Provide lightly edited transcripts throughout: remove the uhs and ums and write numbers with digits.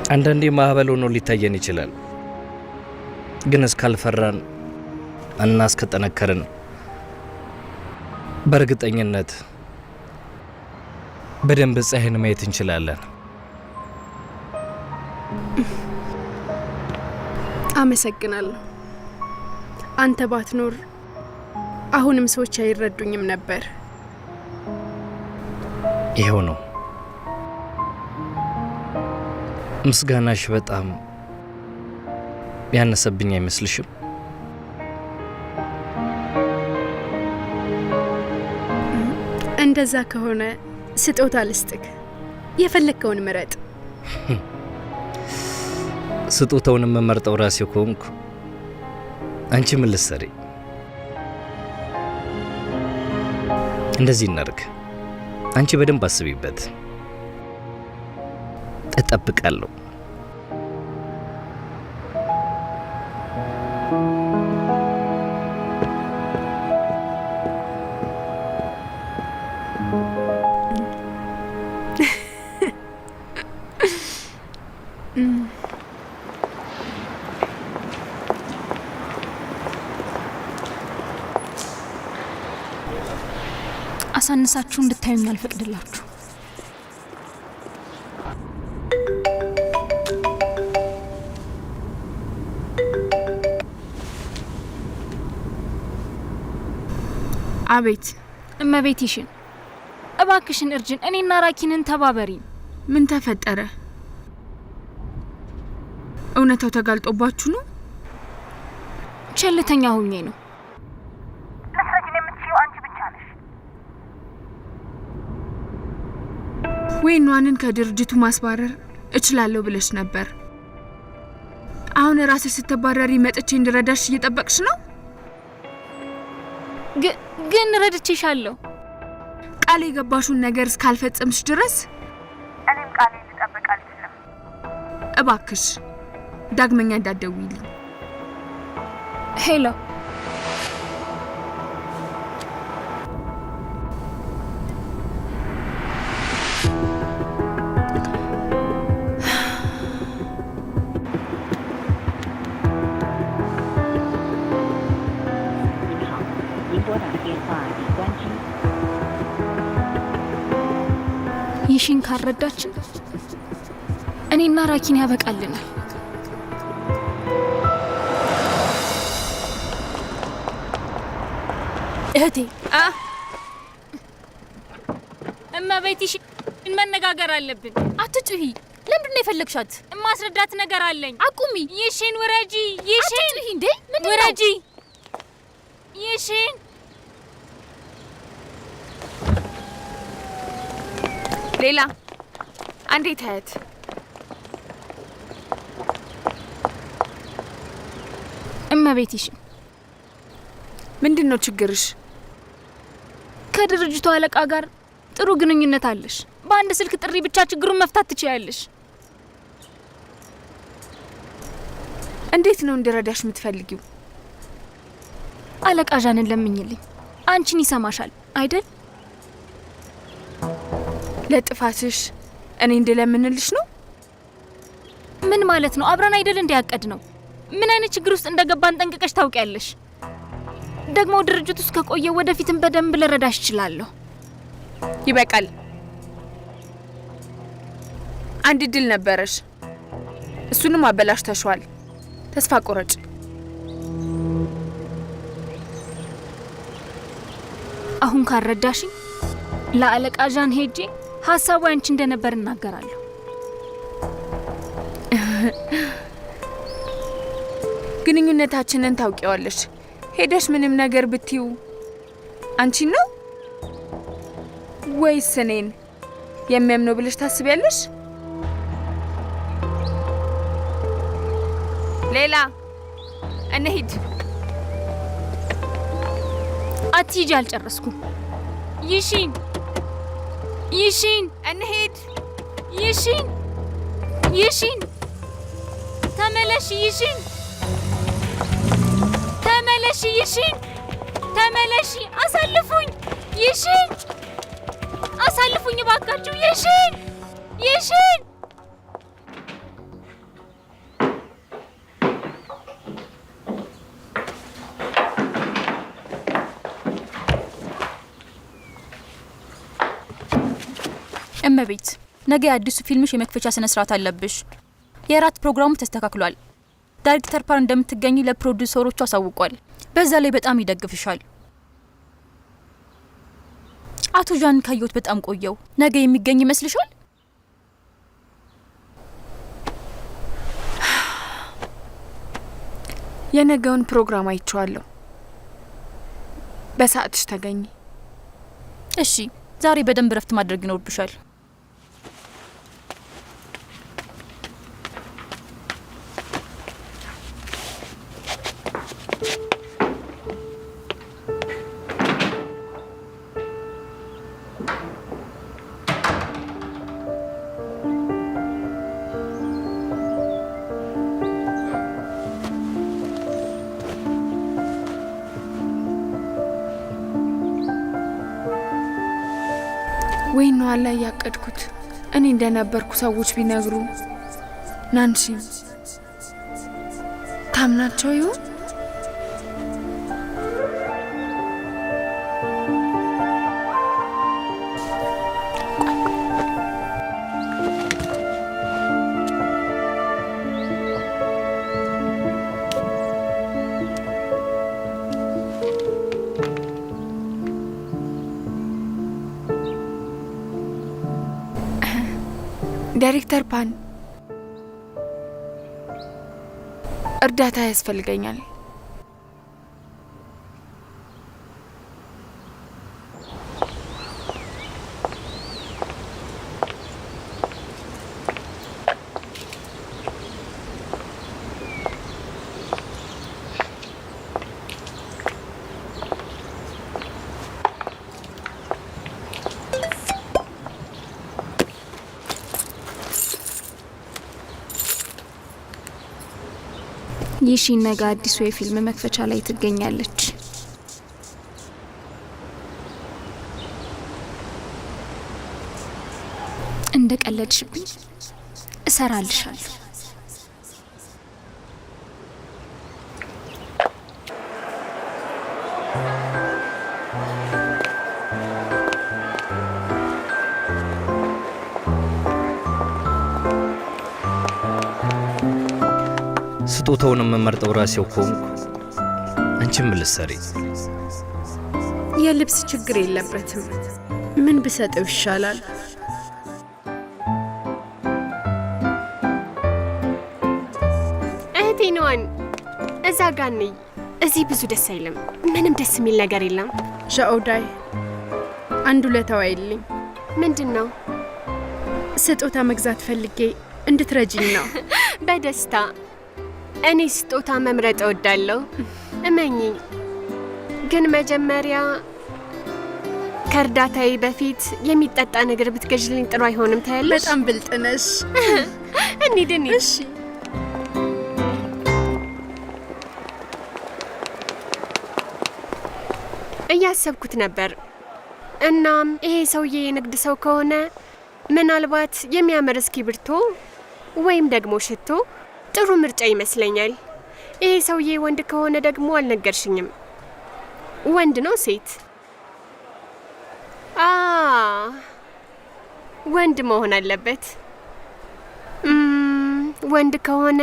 አንዳንዴ ማዕበል ሆኖ ሊታየን ይችላል። ግን እስካልፈራን እና እስከጠነከርን በእርግጠኝነት በደንብ ፀሐይን ማየት እንችላለን። አመሰግናለሁ። አንተ ባትኖር አሁንም ሰዎች አይረዱኝም ነበር። ይሄው ነው። ምስጋናሽ በጣም ያነሰብኝ አይመስልሽም? እንደዛ ከሆነ ስጦታ ልስጥክ። የፈለግከውን ምረጥ። ስጦታውን መመርጠው ራሴ ኮንኩ። አንቺ ምን ልትሰሪ? እንደዚህ እናርግ። አንቺ በደንብ አስቢበት። እጠብቃለሁ። አሳንሳችሁ እንድታዩኝ አልፈቅድላችሁ። አቤት። እመቤትሽን እባክሽን እርጅን። እኔና ራኪንን ተባበሪን። ምን ተፈጠረ? እውነታው ተጋልጦባችሁ ነው? ቸልተኛ ሆኜ ነው። ልትረጂን የምትችይው አንቺ ብቻ ነሽ። ወይኗንን ከድርጅቱ ማስባረር እችላለሁ ብለሽ ነበር። አሁን ራስሽ ስትባረሪ መጥቼ እንድረዳሽ እየጠበቅሽ ነው? ግን ረድቼሻለሁ። ቃል የገባሽውን ነገር እስካልፈጸምሽ ድረስ እኔም ቃሌን ልጠብቅ አልችልም። እባክሽ ዳግመኛ እንዳትደውይልኝ። ሄሎ። ይሽን ካረዳችን እኔና ራኪን ያበቃልናል። እህቴ እመቤትሽ መነጋገር አለብን። አትጩሂ። ለምንድን ነው የፈለግሻት? ማስረዳት ነገር አለኝ። አቁሚ። ይሽን ውረጂ። ይሽን አትጩሂ። እንዴ ምንድን ነው? ውረጂ። ይሽን ሌላ አንዴ ታያት። እመቤትሽ ምንድን ነው ችግርሽ? ከድርጅቱ አለቃ ጋር ጥሩ ግንኙነት አለሽ። በአንድ ስልክ ጥሪ ብቻ ችግሩን መፍታት ትችያለሽ። እንዴት ነው እንድረዳሽ የምትፈልጊው? አለቃ ዣንን ለምኝልኝ። አንቺን ይሰማሻል አይደል? ለጥፋትሽ እኔ እንደለምንልሽ ነው? ምን ማለት ነው? አብረን አይደል እንዲያቀድ ነው። ምን አይነት ችግር ውስጥ እንደገባን ጠንቅቀሽ ታውቂያለሽ። ደግሞ ድርጅቱ ውስጥ ከቆየ ወደፊትም በደንብ ልረዳሽ እችላለሁ። ይበቃል። አንድ ድል ነበረሽ፣ እሱንም አበላሽተሽዋል። ተስፋ ቆረጭ። አሁን ካረዳሽኝ ለአለቃ ዣን ሄጄ ሀሳቡ አንቺ እንደነበር እናገራለሁ። ግንኙነታችንን ታውቂዋለሽ። ሄደሽ ምንም ነገር ብትዩ አንቺን ነው ወይስ እኔን የሚያምነው ብለሽ ታስቢያለሽ? ሌላ እንሂድ። አትሂጂ፣ አልጨረስኩም። ይሽን እንሂድ። ይሽን ተመለሽ። ይሽን ተመለሽ። አሳልፉኝ። አሳልፉኝ እባካችሁ። ይሽን እመቤት ነገ አዲሱ ፊልምሽ የመክፈቻ ስነ ስርዓት አለብሽ። የራት ፕሮግራሙ ተስተካክሏል። ዳይሬክተር ፓር እንደምትገኝ ለፕሮዲውሰሮቹ አሳውቋል። በዛ ላይ በጣም ይደግፍሻል። አቶ ዣን ካየሁት በጣም ቆየው። ነገ የሚገኝ ይመስልሻል? የነገውን ፕሮግራም አይቼዋለሁ። በሰዓትሽ ተገኝ። እሺ፣ ዛሬ በደንብ ረፍት ማድረግ ይኖርብሻል። ወይ ነው አላ ያቀድኩት እኔ እንደነበርኩ ሰዎች ቢነግሩ ናንሺ ታምናቸው ይሆን? ዳይሬክተር ፓን እርዳታ ያስፈልገኛል። ይሺ ነገ አዲሱ የፊልም መክፈቻ ላይ ትገኛለች። እንደ ቀለድሽብኝ እሰራልሻለሁ። ስጦታውን መመርጠው ራሴው ኮንኩ። አንቺ ምን ልትሰሪ? የልብስ ችግር የለበትም። ምን ብሰጠው ይሻላል? እህቴ ነዋን እዛ ጋር ነኝ። እዚህ ብዙ ደስ አይልም። ምንም ደስ የሚል ነገር የለም። ሻኦዳይ አንድ ውለታው አይልኝ። ምንድን ነው? ስጦታ መግዛት ፈልጌ እንድትረጂኝ ነው። በደስታ እኔ ስጦታ መምረጥ እወዳለሁ። እመኚኝ። ግን መጀመሪያ ከእርዳታዬ በፊት የሚጠጣ ነገር ብትገዥልኝ ጥሩ አይሆንም? ታያለሽ። በጣም ብልጥ ነሽ። እንሂድ። እሺ። እያሰብኩት ነበር። እናም ይሄ ሰውዬ የንግድ ሰው ከሆነ ምናልባት የሚያምር እስክሪብቶ ወይም ደግሞ ሽቶ ጥሩ ምርጫ ይመስለኛል። ይሄ ሰውዬ ወንድ ከሆነ ደግሞ አልነገርሽኝም። ወንድ ነው ሴት? ወንድ መሆን አለበት። ወንድ ከሆነ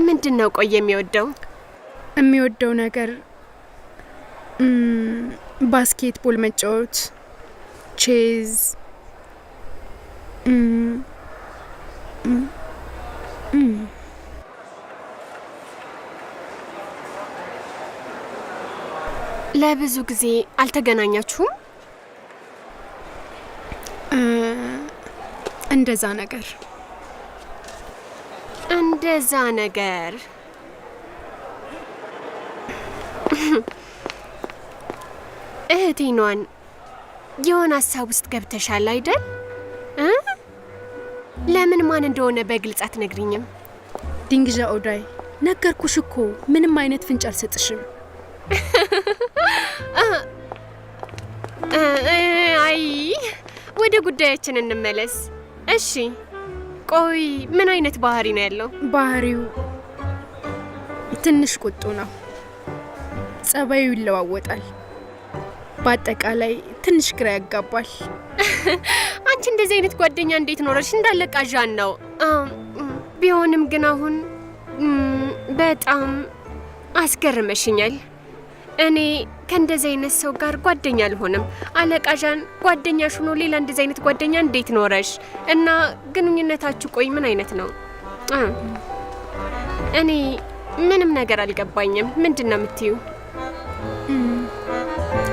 ምንድን ነው ቆይ የሚወደው ነገር ባስኬትቦል መጫወት፣ ቼዝ፣ ለብዙ ጊዜ አልተገናኛችሁም? እንደዛ ነገር እህቴ ነዋን የሆነ ሀሳብ ውስጥ ገብተሻል አይደል? ለምን ማን እንደሆነ በግልጽ አትነግሪኝም? ዲንግዣ ኦዳይ ነገርኩሽ እኮ ምንም አይነት ፍንጭ አልሰጥሽም። አይ ወደ ጉዳያችን እንመለስ። እሺ ቆይ ምን አይነት ባህሪ ነው ያለው? ባህሪው ትንሽ ቁጡ ነው። ጸባዩ ይለዋወጣል። በአጠቃላይ ትንሽ ግራ ያጋባል። አንቺ እንደዚህ አይነት ጓደኛ እንዴት ኖረሽ? እንዳለቃዣን ነው። ቢሆንም ግን አሁን በጣም አስገርመሽኛል። እኔ ከእንደዚህ አይነት ሰው ጋር ጓደኛ አልሆንም። አለቃዣን ጓደኛሽ ሆኖ ሌላ እንደዚህ አይነት ጓደኛ እንዴት ኖረሽ? እና ግንኙነታችሁ ቆይ ምን አይነት ነው? እኔ ምንም ነገር አልገባኝም። ምንድን ነው የምትዩ?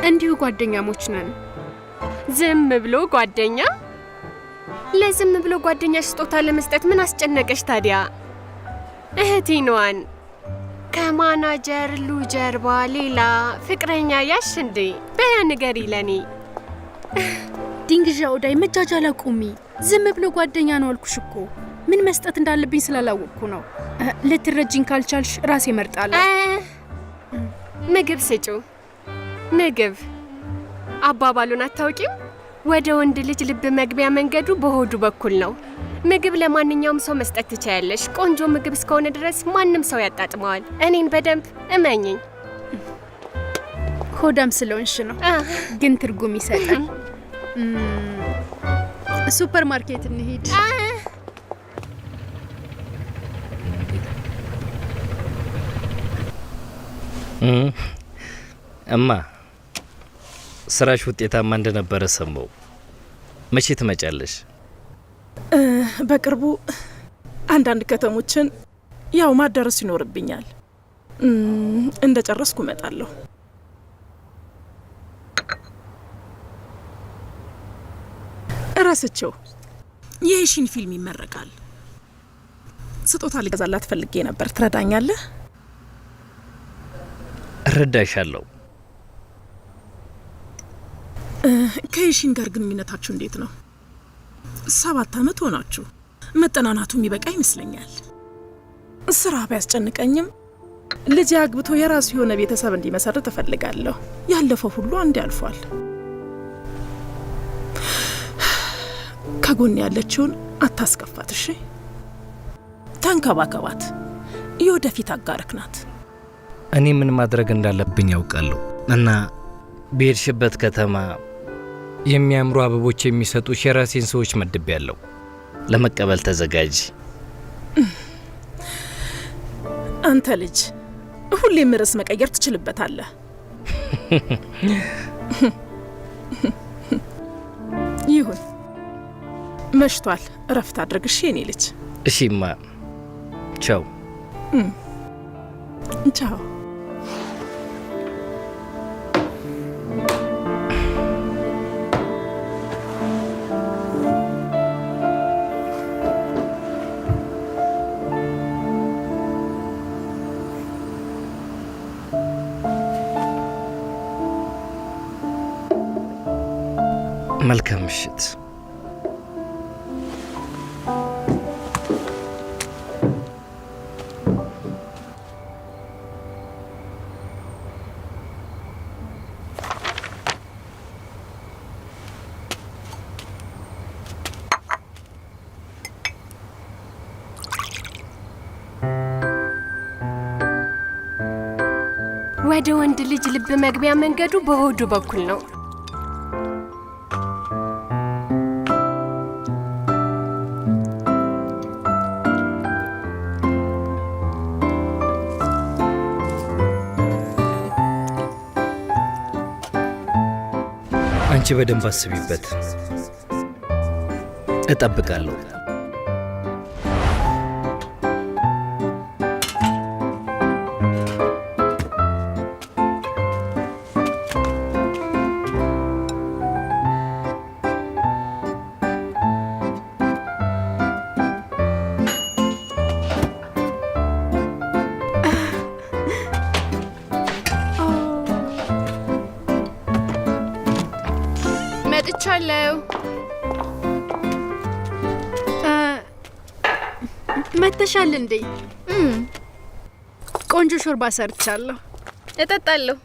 እንዲሁ ጓደኛሞች ነን። ዝም ብሎ ጓደኛ? ለዝም ብሎ ጓደኛሽ ስጦታ ለመስጠት ምን አስጨነቀሽ ታዲያ? እህቴ ነዋን ከማናጀር ሉ ጀርባ ሌላ ፍቅረኛ ያሽ እንዴ? በያ ንገሪ ለኔ። ዲንግዣ ኦዳይ መጃጃል አቁሚ። ዝም ብሎ ጓደኛ ነው አልኩሽ እኮ። ምን መስጠት እንዳለብኝ ስላላወቅኩ ነው። ልትረጂኝ ካልቻልሽ ራሴ እመርጣለሁ። ምግብ ስጪው። ምግብ አባባሉን አታውቂም? ወደ ወንድ ልጅ ልብ መግቢያ መንገዱ በሆዱ በኩል ነው። ምግብ ለማንኛውም ሰው መስጠት ትችያለሽ። ቆንጆ ምግብ እስከሆነ ድረስ ማንም ሰው ያጣጥመዋል። እኔን በደንብ እመኝኝ። ሆዳም ስለሆንሽ ነው፣ ግን ትርጉም ይሰጣል። ሱፐር ማርኬት እንሂድ። እማ ስራሽ ውጤታማ እንደነበረ ሰማው። መቼ ትመጫለሽ? በቅርቡ አንዳንድ ከተሞችን ያው ማዳረስ ይኖርብኛል። እንደ ጨረስኩ እመጣለሁ። እረስቸው የሺን ፊልም ይመረቃል። ስጦታ ልገዛላት ፈልጌ ነበር። ትረዳኛለህ? እረዳሻለሁ። ከሺን ጋር ግንኙነታችሁ እንዴት ነው? 7 ዓመት ሆናችሁ። መጠናናቱ የሚበቃ ይመስለኛል። ስራ ቢያስጨንቀኝም ልጅ አግብቶ የራሱ የሆነ ቤተሰብ እንዲመሰርት እፈልጋለሁ። ያለፈው ሁሉ አንዴ አልፏል። ከጎን ያለችውን አታስከፋት። እሺ፣ ተንከባከባት። የወደፊት አጋርክ ናት። እኔ ምን ማድረግ እንዳለብኝ ያውቃለሁ እና በሄድሽበት ከተማ የሚያምሩ አበቦች የሚሰጡ የራሴን ሰዎች መድቤያለሁ። ለመቀበል ተዘጋጂ። አንተ ልጅ ሁሌም ርዕስ መቀየር ትችልበታለህ። ይሁን፣ መሽቷል። እረፍት አድርግ። እሺ የኔ ልጅ። እሺማ፣ ቻው። ቻው። መልካም ምሽት። ወደ ወንድ ልጅ ልብ መግቢያ መንገዱ በሆዱ በኩል ነው። አንቺ በደንብ አስቢበት። እጠብቃለሁ። መጥቻለሁ። መተሻል እንዴ? ቆንጆ ሾርባ ሰርቻለሁ። እጠጣለሁ።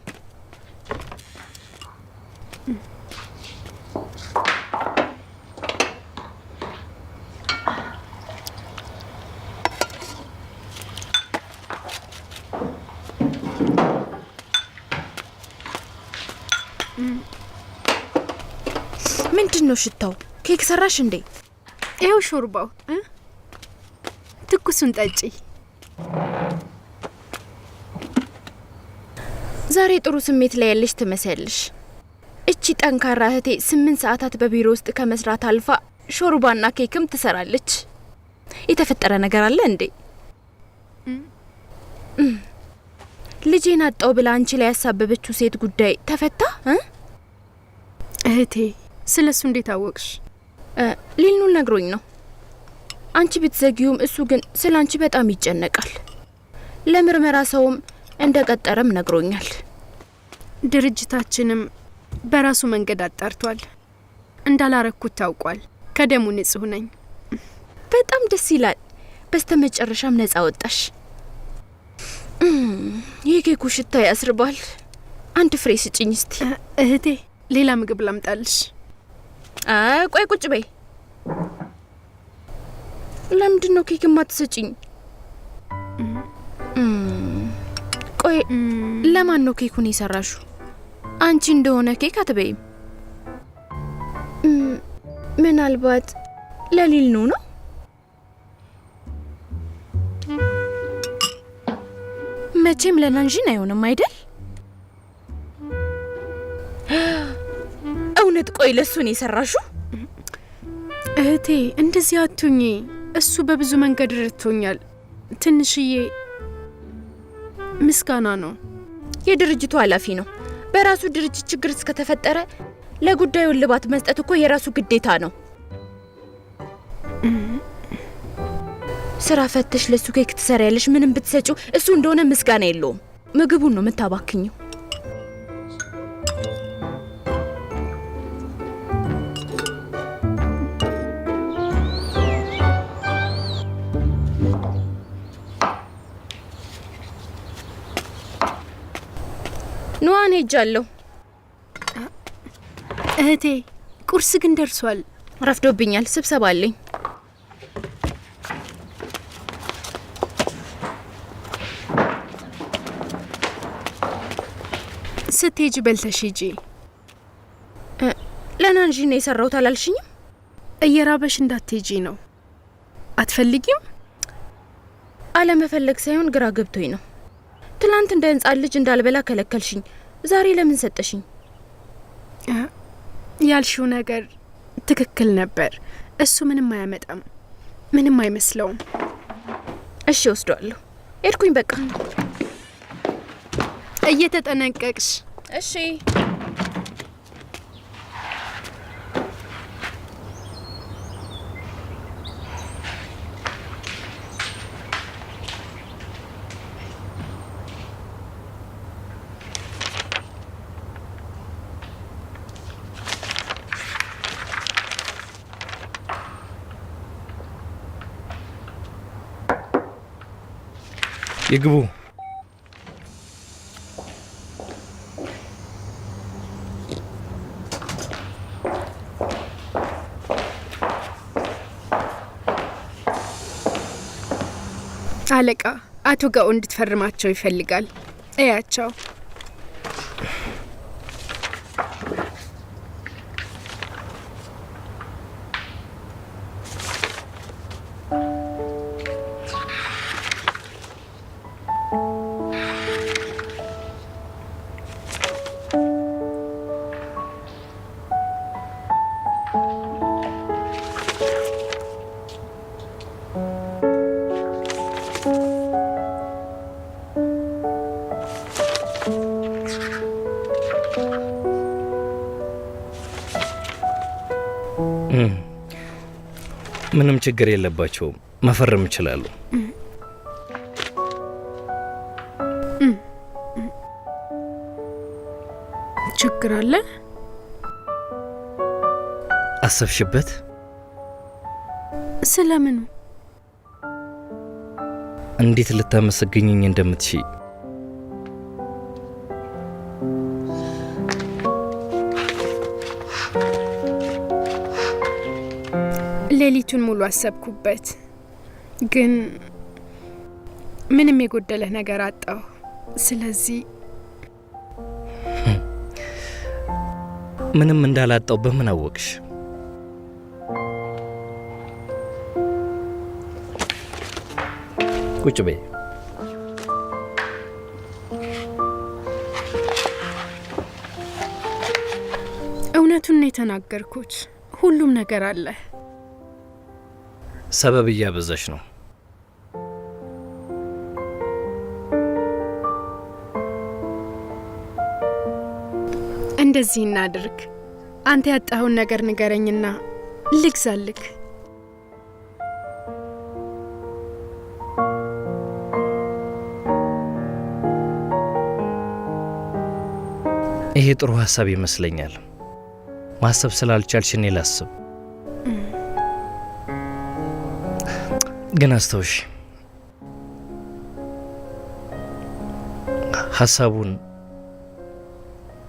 ምንድን ነው ሽታው? ኬክ ሰራሽ እንዴ? ይኸው ሾርባው ትኩሱን ጠጪ። ዛሬ ጥሩ ስሜት ላይ ያለሽ ትመስያለሽ። እቺ ጠንካራ እህቴ 8 ሰዓታት በቢሮ ውስጥ ከመስራት አልፋ ሾርባና ኬክም ትሰራለች። የተፈጠረ ነገር አለ እንዴ? ልጄን አጣው ብላ አንቺ ላይ ያሳበበችው ሴት ጉዳይ ተፈታ? እህቴ ስለሱ እንዴት አወቅሽ? ሊልኑል ነግሮኝ ነው። አንቺ ብትዘጊውም እሱ ግን ስለ አንቺ በጣም ይጨነቃል። ለምርመራ ሰውም እንደቀጠረም ነግሮኛል። ድርጅታችንም በራሱ መንገድ አጣርቷል። እንዳላረኩት ታውቋል። ከደሙ ንጹህ ነኝ። በጣም ደስ ይላል። በስተመጨረሻም ነፃ ወጣሽ። የኬኩ ሽታ ያስርባል። አንድ ፍሬ ስጭኝ እስቲ። እህቴ ሌላ ምግብ ላምጣልሽ? ቆይ ቁጭ በይ። ለምንድን ነው ኬክ ማትሰጪኝ? ቆይ ለማን ነው ኬኩን የሰራሹ? አንቺ እንደሆነ ኬክ አትበይም። ምናልባት ለሊልኑ ነው? መቼም ለናንጂን አይሆንም አይደል? እውነት? ቆይ ለሱ ነው የሰራሹ? እህቴ እንደዚህ አትሁኚ። እሱ በብዙ መንገድ ረድቶኛል። ትንሽዬ ምስጋና ነው። የድርጅቱ ኃላፊ ነው። በራሱ ድርጅት ችግር እስከተፈጠረ ለጉዳዩ እልባት መስጠት እኮ የራሱ ግዴታ ነው። ስራ ፈተሽ ለሱ ኬክ ትሰሪያለሽ። ምንም ብትሰጪው እሱ እንደሆነ ምስጋና የለውም። ምግቡን ነው የምታባክኘው። ኑዋን ሄጃለሁ። እህቴ ቁርስ ግን ደርሷል። ረፍዶብኛል። ስብሰባ አለኝ። ስትሄጂ በልተሽ ሂጂ። ለናንጂ ነው የሰራሁት አላልሽኝም? እየራበሽ እንዳትሄጂ ነው። አትፈልጊም? አለመፈለግ ሳይሆን ግራ ገብቶኝ ነው። ትላንት እንደ ህንጻን ልጅ እንዳልበላ ከለከልሽኝ። ዛሬ ለምን ሰጠሽኝ? ያልሽው ነገር ትክክል ነበር። እሱ ምንም አያመጣም፣ ምንም አይመስለውም። እሺ ወስዷለሁ። ሄድኩኝ በቃ። እየተጠነቀቅሽ እሺ። ይግቡ። አለቃ አቶ ጋኦ እንድትፈርማቸው ይፈልጋል። እያቸው። ምንም ችግር የለባቸውም። መፈረም ይችላሉ። ችግር አለ? አሰብሽበት? ስለምኑ? እንዴት ልታመሰግኝኝ እንደምትችይ። ሌሊቱን ሙሉ አሰብኩበት፣ ግን ምንም የጎደለ ነገር አጣሁ። ስለዚህ ምንም እንዳላጣው በምን አወቅሽ? ቁጭ በይ። እውነቱን ነው የተናገርኩት። ሁሉም ነገር አለ። ሰበብ እያበዛሽ ነው። እንደዚህ እናድርግ። አንተ ያጣኸውን ነገር ንገረኝና ልግዛልክ። ይሄ ጥሩ ሀሳብ ይመስለኛል። ማሰብ ስላልቻልሽ እኔ ላስብ። ግን አስተውሽ፣ ሀሳቡን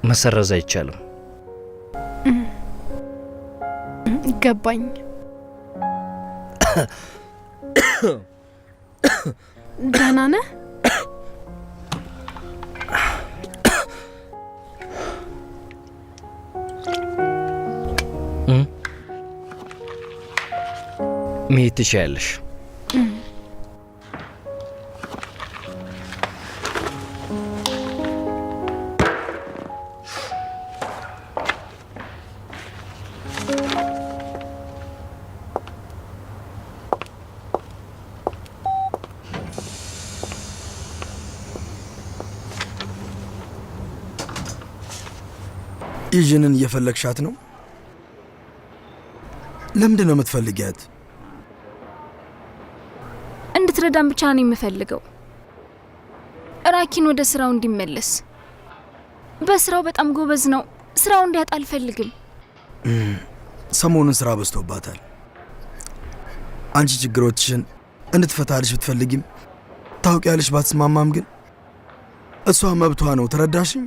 መሰረዝ አይቻልም። ገባኝ። ደህና ነህ? መሄድ ትችያለሽ። ይዥንን እየፈለግሻት ነው? ለምንድን ነው የምትፈልጊያት? እንድትረዳን ብቻ ነው የምፈልገው። ራኪን ወደ ስራው እንዲመለስ። በስራው በጣም ጎበዝ ነው። ስራው እንዲያጣ አልፈልግም። ሰሞኑን ስራ በዝቶባታል። አንቺ ችግሮችሽን እንድትፈታልሽ ብትፈልጊም ታውቂያለሽ፣ ባትስማማም ግን እሷ መብቷ ነው። ተረዳሽኝ?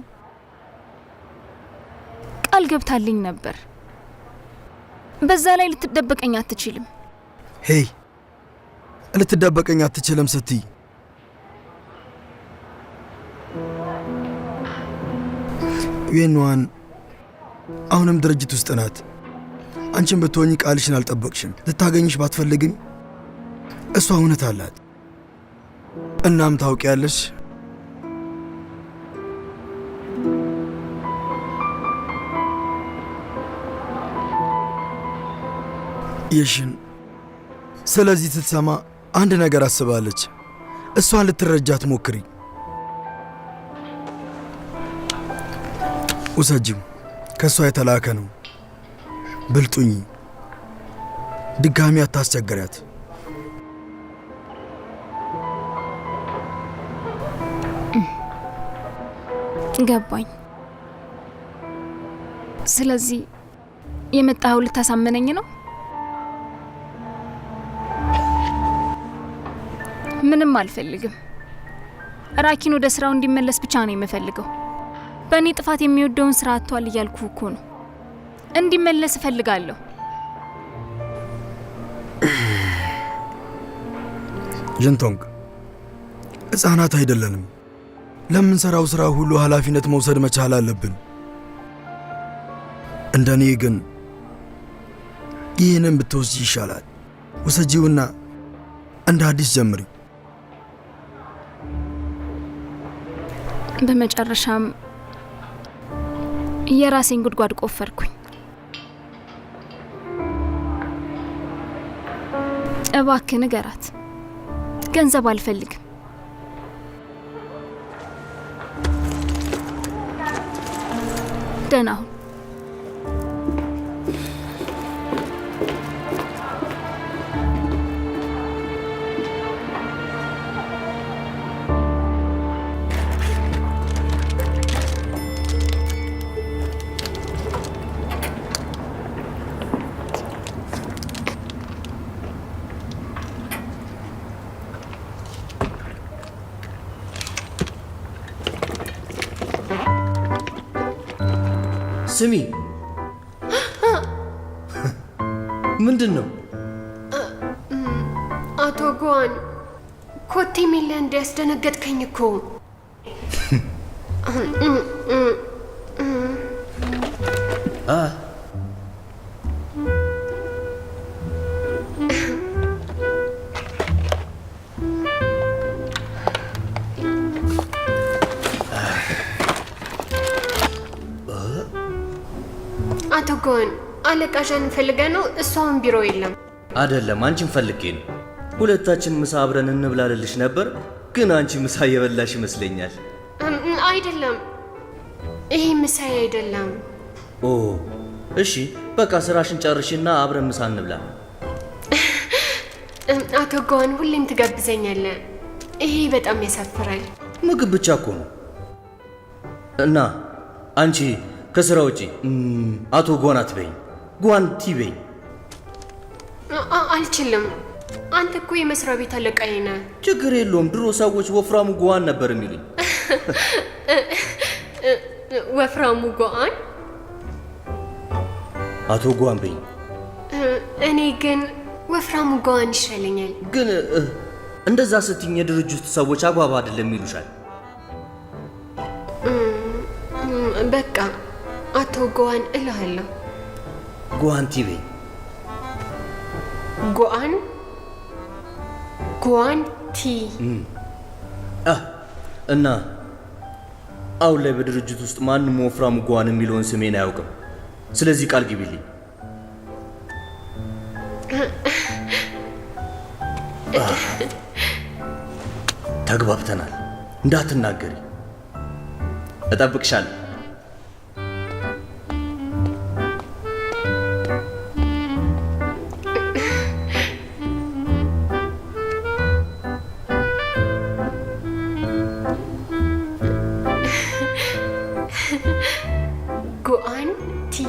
ቃል ገብታልኝ ነበር። በዛ ላይ ልትደበቀኝ አትችልም። ሄይ፣ ልትደበቀኝ አትችልም ስትይ ዩኤንዋን አሁንም ድርጅት ውስጥ ናት። አንቺን ብትሆኚ ቃልሽን አልጠበቅሽም። ልታገኝሽ ባትፈልግም እሷ እውነት አላት። እናም ታውቂያለሽ፣ ይሽን ስለዚህ ስትሰማ አንድ ነገር አስባለች። እሷን ልትረጃት ሞክሪ። ውሰጂው፣ ከእሷ የተላከ ነው። ብልጡኝ፣ ድጋሚ አታስቸግሪያት። ገባኝ። ስለዚህ የመጣኸው ልታሳመነኝ ነው? ምንም አልፈልግም። ራኪን ወደ ስራው እንዲመለስ ብቻ ነው የምፈልገው። በእኔ ጥፋት የሚወደውን ስራ አጥቷል እያልኩ እኮ ነው። እንዲመለስ እፈልጋለሁ። ጅንቶንግ፣ ሕፃናት አይደለንም። ለምንሰራው ስራ ሁሉ ኃላፊነት መውሰድ መቻል አለብን። እንደኔ ግን ይህንን ብትወስጂ ይሻላል። ውሰጂውና እንደ አዲስ ጀምሪ። በመጨረሻም የራሴን ጉድጓድ ቆፈርኩኝ። እባክህ ንገራት፣ ገንዘብ አልፈልግም። ደህና ሁን። ስሚ፣ ምንድን ነው? አቶ ጓን ኮቴ ሚለ እንዲያስደነገጥከኝ እኮ። ጎን አለቃሻን ፈልገ ነው? እሷን ቢሮ የለም። አይደለም፣ አንቺን ፈልጌ ነው። ሁለታችን ምሳ አብረን እንብላልልሽ ነበር፣ ግን አንቺ ምሳ የበላሽ ይመስለኛል። አይደለም፣ ይሄ ምሳዬ አይደለም። ኦ እሺ፣ በቃ ስራሽን ጨርሽና አብረን ምሳ እንብላ። አቶ ጎን ሁሌም ትጋብዘኛለህ። ይሄ በጣም ያሳፍራል። ምግብ ብቻ እኮ ነው። እና አንቺ ከስራ ውጪ አቶ ጎን አትበይኝ፣ ጓንቲ በይኝ። አልችልም። አንተ እኮ የመስሪያ ቤት አለቃዬ ነህ። ችግር የለውም። ድሮ ሰዎች ወፍራሙ ጓን ነበር የሚሉኝ። ወፍራሙ ጓን? አቶ ጓን በይኝ። እኔ ግን ወፍራሙ ጓን ይሻለኛል። ግን እንደዛ ስትኝ የድርጅቱ ሰዎች አግባብ አይደለም ይሉሻል። በቃ አቶ ጓን እልሃለሁ። ጓንቲ በይኝ። ጓን ጓንቲ። እና አሁን ላይ በድርጅት ውስጥ ማንም ወፍራሙ ጓን የሚለውን ስሜን አያውቅም። ስለዚህ ቃል ግቢልኝ። ተግባብተናል። እንዳትናገሪ። እጠብቅሻለሁ። ጓንቲ።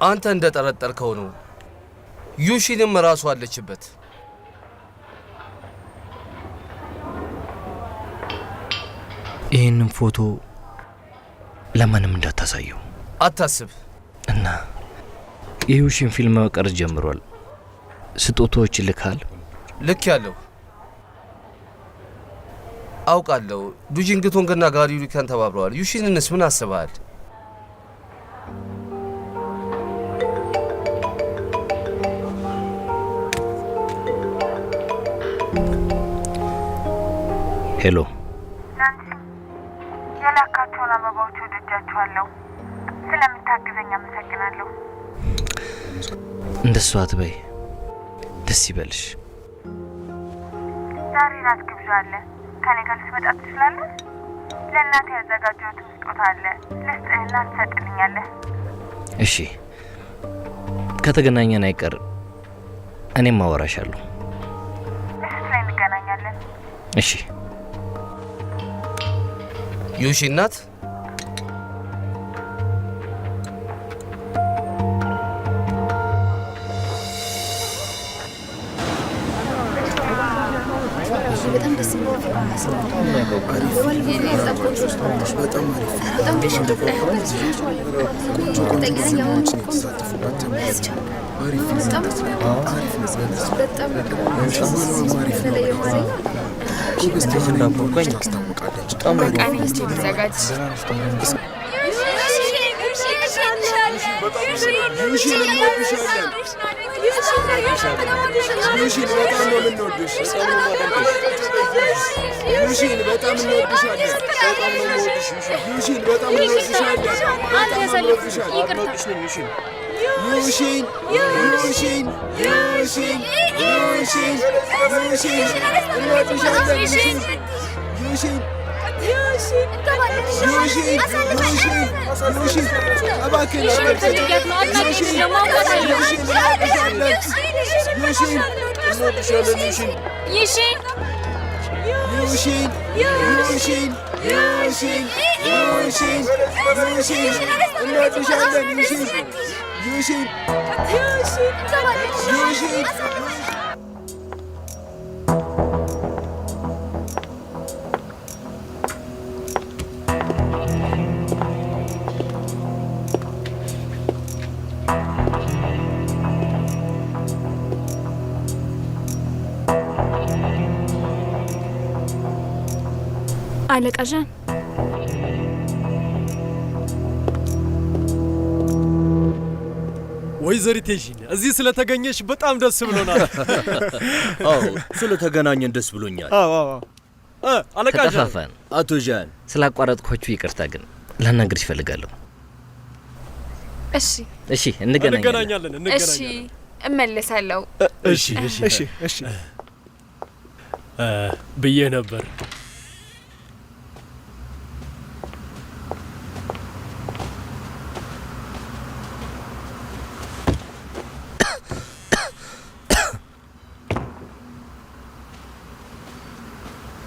አንተ እንደጠረጠርከው ነው። ዩሺንም ራሱ አለችበት። ይህንን ፎቶ ለማንም እንዳታሳየው። አታስብ። እና የዩሺን ፊልም መቀረጽ ጀምሯል። ስጦታዎች ልካል። ልክ ያለው አውቃለሁ። ዱጂንግቶንግና ጋሪ ሪካን ተባብረዋል። ዩሺንንስ ምን አስበሃል? ሄሎ ናንሲ፣ የላካቸውን አበባዎች ወድጃቸዋለሁ። ስለምታግዘኝ አመሰግናለሁ። እንደሱ አትበይ፣ ደስ ይበልሽ። ዛሬ ራት ግብዣ አለ። ከኔ ጋር ልትመጣ ትችላለህ? ለእናቴ ያዘጋጀሁት ስጦታ አለ። ልስጥህና ትሰጥልኛለህ? እሺ፣ ከተገናኘን አይቀር እኔም አወራሻለሁ። ምሽት ላይ እንገናኛለን። እሺ። ዩሺ እናት በጣም ደስ የሚል ዩሺን በጣም እንወድሻለን። በጣም ነው የምወድሽ ዩሺን። በጣም እንወድሻለን። በጣም እንወድሻለን። አድናቂሽ ነኝ ዩሺን። ዩሺን ዩሺን ዩሺን ዩሺን ዩሺን እንወድሻለን ዩሺን ዩሺን ዩሺን ዩሺን ዩሺን እባክህ ዩሺን እንወድሻለን ዩሺን ይሺን Yushin, Yushin, Yushin, Yushin, Yushin, እንወድሻለን Yushin, Yushin, Yushin, Yushin. አለቃ ዣን፣ ወይዘሪት ቴጂን እዚህ ስለተገኘሽ በጣም ደስ ብሎናል። አዎ ስለተገናኘን ደስ ብሎኛል። አዎ አለቃ ጃን፣ ተጠፋፋን። አቶ ጃን ስላቋረጥኳችሁ ይቅርታ፣ ግን ላናግርሽ እፈልጋለሁ። እሺ እንገናኛለን። እሺ እመለሳለሁ። እሺ ብዬ ነበር።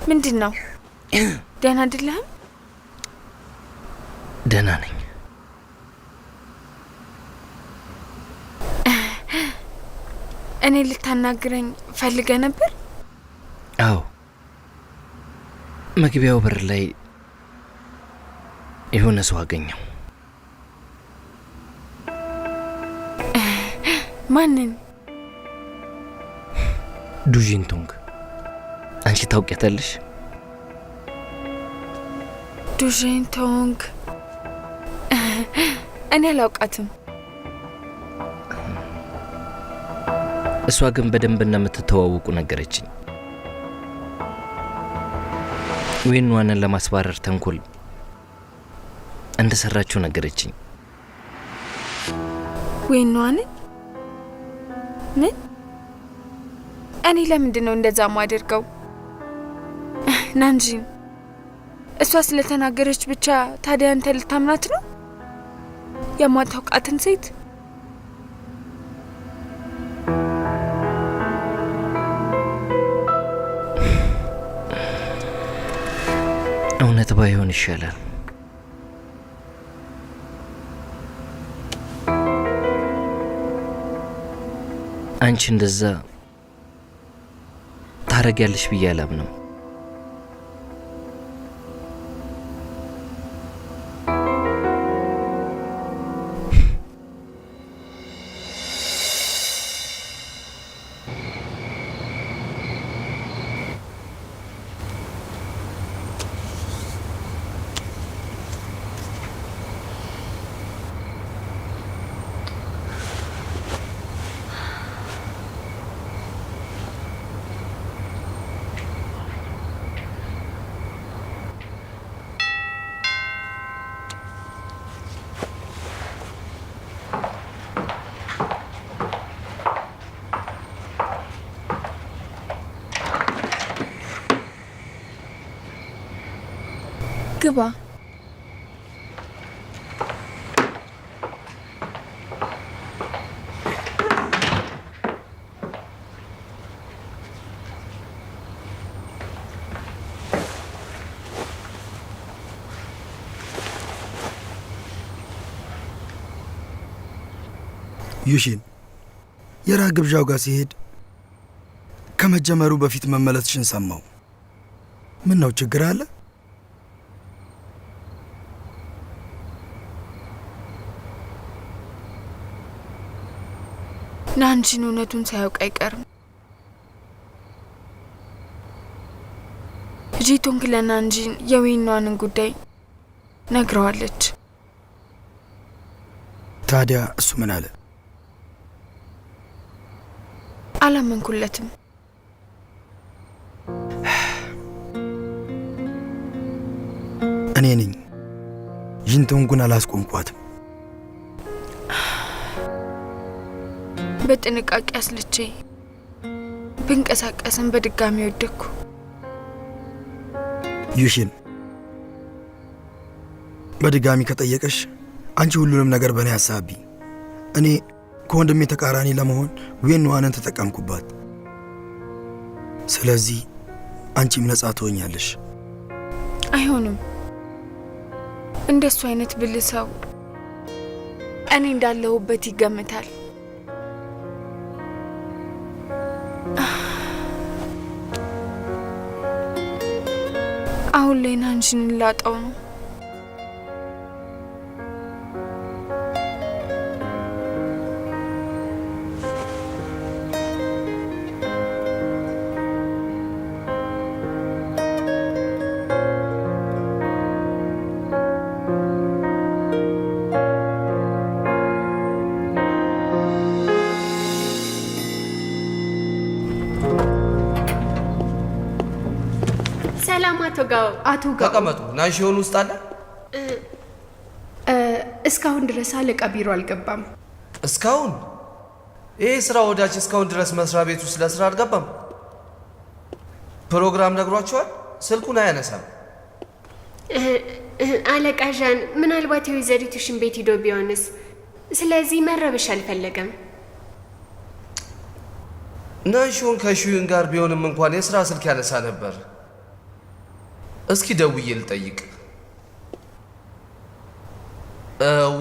ምንድን ነው? ደህና አይደለህም? ደህና ነኝ። እኔ ልታናግረኝ ፈልገ ነበር? አዎ፣ መግቢያው በር ላይ የሆነ ሰው አገኘው። ማንን? ዱጂንቶንግ። አንቺ ታውቂያታለሽ? ዱጂንቶንግ? እኔ አላውቃትም። እሷ ግን በደንብ እንደምትተዋወቁ ነገረችኝ። ዌንዋንን ለማስባረር ተንኮል እንደሰራችሁ ነገረችኝ። ዌንዋንን? ምን? እኔ ለምንድን ነው እንደዛ ማደርገው? ናንጂን፣ እሷ ስለተናገረች ብቻ ታዲያ አንተ ልታምናት ነው? የማታውቃትን ሴት? እውነት ባይሆን ይሻላል። አንቺ እንደዛ ታረጊያለሽ ብዬ አላምንም። ግባ። ዩሺን የራት ግብዣው ጋር ሲሄድ ከመጀመሩ በፊት መመለስሽን ሰማው። ምን ነው ችግር አለ? ናንጂን እውነቱን ሳያውቅ አይቀርም። ጂቶንግ ለናንጂን የዌንዋንን ጉዳይ ነግረዋለች። ታዲያ እሱ ምን አለ? አላመንኩለትም። እኔ ነኝ ጂንቶንጉን አላስቆምኳትም። በጥንቃቄ አስልቼ ብንቀሳቀስም በድጋሚ ወደኩ። ዩሺን በድጋሚ ከጠየቀሽ አንቺ ሁሉንም ነገር በእኔ አሳቢ። እኔ ከወንድሜ ተቃራኒ ለመሆን ዌንዋንን ተጠቀምኩባት። ስለዚህ አንቺም ነጻ ትሆኛለሽ። አይሆንም። እንደሱ አይነት ብልህ ሰው እኔ እንዳለሁበት ይገምታል። አሁን ላይ ናንጂን ላጣው ነው። ጋው ተቀመጡ። ናንሺዮን ውስጥ አለ? እስካሁን ድረስ አለቃ ቢሮ አልገባም። እስካሁን? ይህ ስራ ወዳጅ እስካሁን ድረስ መስሪያ ቤቱ ስለ ስራ አልገባም? ፕሮግራም ነግሯቸዋል? ስልኩን አያነሳም። አለቃ ዣን ምናልባት የወይዘሪቱ ሽን ቤት ሂዶ ቢሆንስ? ስለዚህ መረበሽ አልፈለገም። ናንሺዮን ከሺዩን ጋር ቢሆንም እንኳን የስራ ስልክ ያነሳ ነበር። እስኪ ደውዬ ልጠይቅ።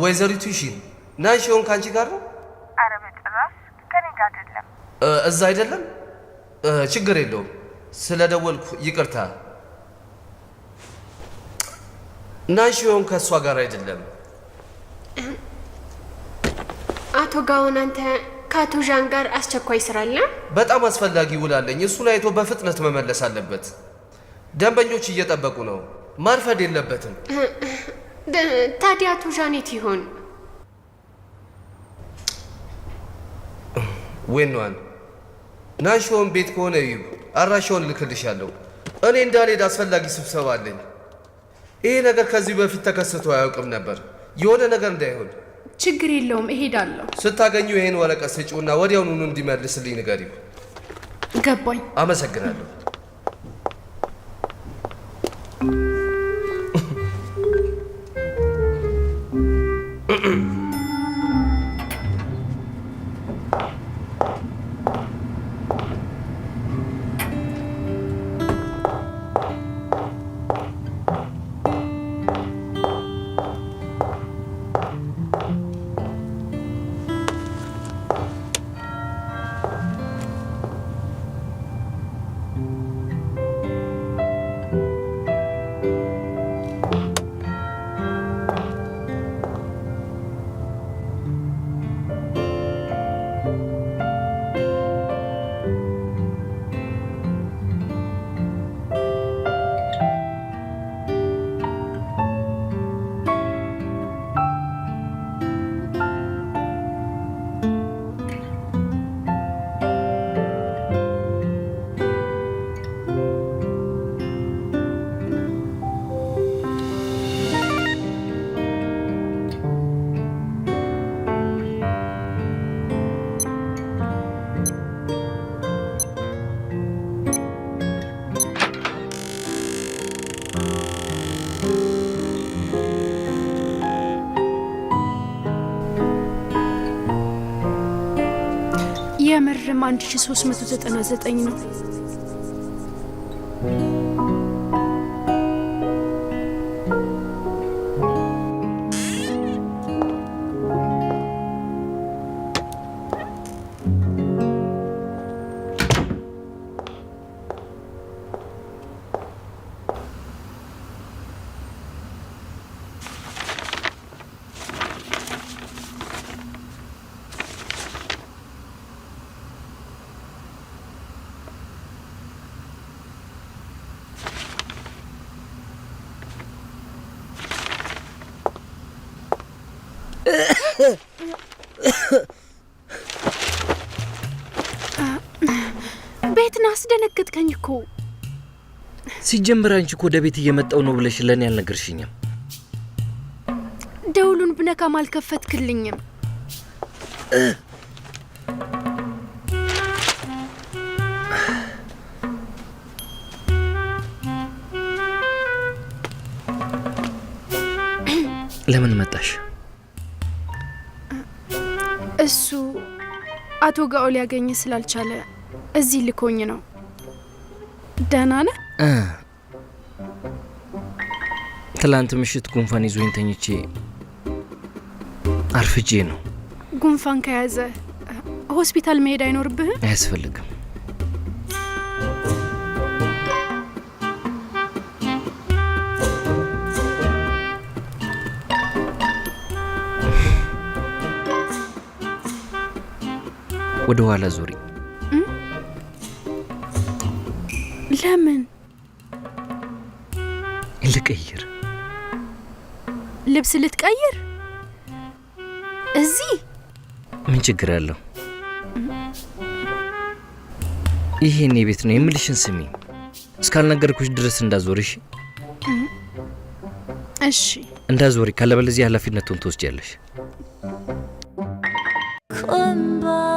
ወይዘሪቱ ሺን ናንሺዮን ካንቺ ጋር ነው? አረ በጭራሽ ከኔ ጋር አይደለም። እዛ አይደለም? ችግር የለውም። ስለደወልኩ ይቅርታ። ናንሺዮን ከእሷ ጋር አይደለም። አቶ ጋውን አንተ ከአቶ ዣን ጋር አስቸኳይ ስራ አለ? በጣም አስፈላጊ ውላለኝ። እሱን አይቶ በፍጥነት መመለስ አለበት። ደንበኞች እየጠበቁ ነው። ማርፈድ የለበትም። ታዲያ አቶ ዣን የት ይሆን? ዌንዋን ናንሺዮን ቤት ከሆነ እዩ። አድራሻውን ልክልሻለሁ። እኔ እንዳልሄድ አስፈላጊ ስብሰባ አለኝ። ይሄ ነገር ከዚህ በፊት ተከስቶ አያውቅም ነበር። የሆነ ነገር እንዳይሆን። ችግር የለውም፣ እሄዳለሁ። ስታገኙ ይሄን ወረቀት ስጪውና ወዲያውኑ እንዲመልስልኝ ንገሪው። ገባኝ። አመሰግናለሁ። የምርም 1399 ነው። ቤትን አስደነገጥከኝ እኮ። ሲጀምር አንቺ እኮ ወደ ቤት እየመጣው ነው ብለሽ ለኔ አልነገርሽኝም። ደውሉን ብነካም አልከፈትክልኝም። ለምን መጣሽ? እሱ አቶ ጋኦል ያገኘ ስላልቻለ እዚህ ልኮኝ ነው። ደህና ነህ? ትላንት ምሽት ጉንፋን ይዞኝ ተኝቼ አርፍጄ ነው። ጉንፋን ከያዘ ሆስፒታል መሄድ አይኖርብህም? አያስፈልግም። ወደ ኋላ ዙሪ። ለምን? ልቀይር። ልብስ ልትቀይር? እዚህ ምን ችግር አለው? ይሄ የኔ ቤት ነው የምልሽን ስሚ። እስካልነገርኩሽ ድረስ እንዳዞርሽ እሺ እንዳዞሪ ካለበለዚያ ኃላፊነቱን ትወስጃለሽ።困吧。